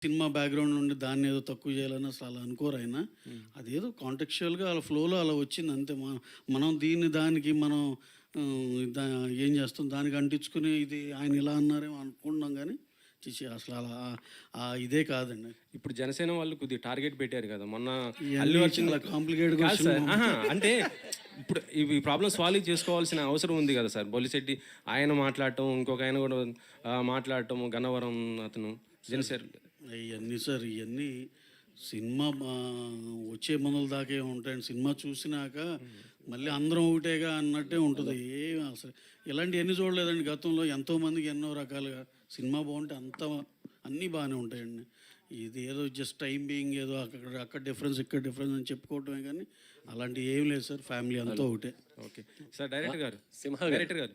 Cinema background నుండి దాన్నేదో తక్కువ చేయాలని అసలు అలా అనుకోరు ఆయన. అదేదో కాంటెక్చువల్‌గా అలా ఫ్లోలో అలా వచ్చింది అంతే. మనం దీన్ని దానికి మనం దా ఏం చేస్తాం దానికి అంటించుకుని ఇది ఆయన ఇలా అన్నారేమో అనుకుంటున్నాం గానీ, ఛీ! అసలు అలా ఇదే కాదండి. ఇప్పుడు జనసేన వాళ్ళు కొద్దిగా టార్గెట్ పెట్టారు కదా! మొన్న ఇయన్నీ అల్లు అర్జున్ చాలా కాంప్లికేటెడ్ కాదు క్వెషన్. సార్. అంటే ఇప్పుడు ఇవి ప్రాబ్లమ్ సాల్వ్ చేసుకోవాల్సిన అవసరం ఉంది కదా సార్. బొలిశెట్టి ఆయన మాట్లాడటం, ఇంకొక ఆయన కూడా మాట్లాడటం, గన్నవరం అతను జనసేన ఇయన్నీ సార్ ఇయన్నీ సినిమా వచ్చే మొదల దాకే ఉంటాయండి. సినిమా చూసినాక మళ్ళీ అందరం ఒకటేగా అన్నట్టే ఉంటుంది. అసలు ఇలాంటివన్నీ చూడలేదండి గతంలో. ఎంతోమందికి ఎన్నో రకాలుగా సినిమా బాగుంటే అన్నీ బాగానే ఉంటాయండి. ఇది ఏదో జస్ట్ టైం బీయింగ్ ఏదో అక్కడ డిఫరెన్స్ ఇక్కడ డిఫరెన్స్ అని చెప్పుకోవటమే కానీ అలాంటివి ఏం లేదు సార్. ఫ్యామిలీ అంతా ఒకటే. Okay sir. డైరెక్టర్ గారు డైరెక్టర్ గారు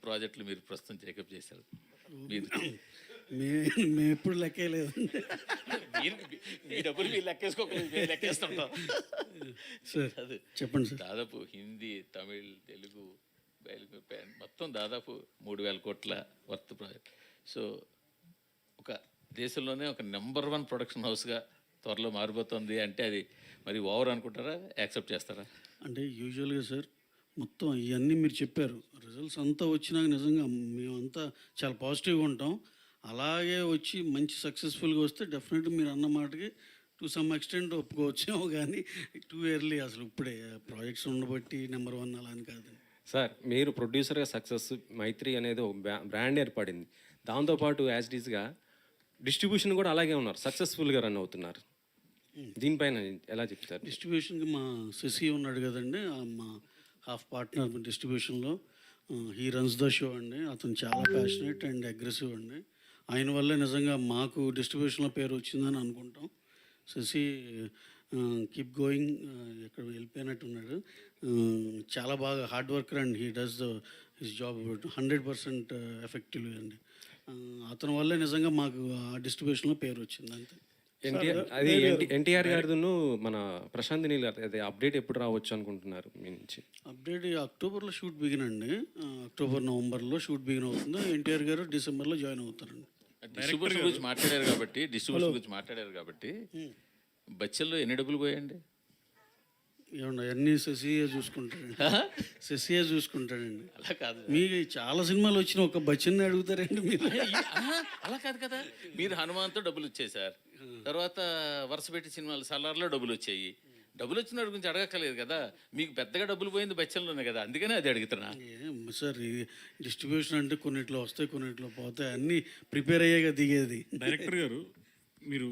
ప్రాజెక్టులు మీరు ప్రస్తుతం టేకప్ చేశారు. మీరు మేము ఎప్పుడు లెక్కేయలేదు మీ డబ్బులు మీరు లెక్కేసుకోకలేదు, మేము లెక్కేస్తుంటాం సార్. అది చెప్పండి సార్. దాదాపు హిందీ, తమిళ్, తెలుగు మొత్తం దాదాపు 3,000 కోట్ల వర్త్ ప్రాజెక్ట్. సో ఒక దేశంలోనే ఒక నెంబర్ 1 ప్రొడక్షన్ హౌస్గా త్వరలో మారిపోతుంది అంటే అది మరి ఓవర్ అనుకుంటారా, యాక్సెప్ట్ చేస్తారా? అంటే యూజువల్గా సార్ మొత్తం ఇవన్నీ మీరు చెప్పారు. రిజల్ట్స్ అంతా వచ్చినాక నిజంగా మేమంతా చాలా పాజిటివ్గా ఉంటాం. అలాగే వచ్చి మంచి సక్సెస్ఫుల్గా వస్తే డెఫినెట్గా మీరు అన్న మాటకి టు సమ్ ఎక్స్టెంట్ ఒప్పుకోవచ్చేమో కానీ టూ ఎర్లీ అసలు ఇప్పుడే ప్రాజెక్ట్స్ ఉండబట్టి నెంబర్ 1 అలా అని కాదు సార్. మీరు ప్రొడ్యూసర్గా సక్సెస్ మైత్రి అనేది ఒక బ్రాండ్ ఏర్పడింది. దాంతోపాటు యాజ్ ఇట్ ఈస్గా డిస్ట్రిబ్యూషన్ కూడా అలాగే ఉన్నారు, సక్సెస్ఫుల్గా రన్ అవుతున్నారు. దీనిపైన ఎలా చెప్తారు? డిస్ట్రిబ్యూషన్కి మా శశి ఉన్నాడు కదండి, మా హాఫ్ పార్ట్నర్ డిస్ట్రిబ్యూషన్లో. హీ రన్స్ ద షో అండి. అతను చాలా ప్యాషనేట్ అండ్ అగ్రెసివ్ అండి. ఆయన వల్లే నిజంగా మాకు డిస్ట్రిబ్యూషన్లో పేరు వచ్చిందని అనుకుంటాం. Shashi keep going. ఎక్కడ వెళ్ళిపోయినట్టున్నాడు. చాలా బాగా hard worker and he does his job 100% effective అండి. అతని వల్లే నిజంగా మాకు ఆ డిస్ట్రిబ్యూషన్లో పేరు వచ్చింది అంతే. ఎన్టీఆర్ గారిను మన ప్రశాంత్ నీల్ గారు అదే అప్డేట్ ఎప్పుడు రావచ్చు అనుకుంటున్నారు మీ నుంచి? అప్డేట్ అక్టోబర్లో షూట్ బిగిన్ అండి. అక్టోబర్ నవంబర్లో షూట్ బిగిన్ అవుతుంది. ఎన్టీఆర్ గారు డిసెంబర్లో జాయిన్ అవుతారండి. డిస్ట్రిబ్యూషన్ గురించి మాట్లాడారు కాబట్టి బచ్చల్లో ఎన్ని డబ్బులు పోయండి? ఏమన్నా అన్నీ శశియే చూసుకుంటాడండి. శశియే చూసుకుంటాడండి. అలా కాదు, మీకు చాలా సినిమాలు వచ్చిన ఒక బచ్చన్ని అడుగుతారండి మీరు. అలా కాదు కదా. మీరు హనుమాన్తో డబ్బులు వచ్చాయి సార్, తర్వాత వరుస పెట్టి సినిమాలు సలార్లో డబ్బులు వచ్చాయి. డబ్బులు వచ్చిన వాడి గురించి అడగక్కలేదు కదా. మీకు పెద్దగా డబ్బులు పోయింది బచ్చల్లోనే కదా, అందుకనే అది అడుగుతున్నా. సార్ ఈ డిస్ట్రిబ్యూషన్ అంటే కొన్నిట్లో వస్తాయి కొన్నిట్లో పోతాయి, అన్నీ ప్రిపేర్ అయ్యేగా దిగేది. డైరెక్టర్ గారు మీరు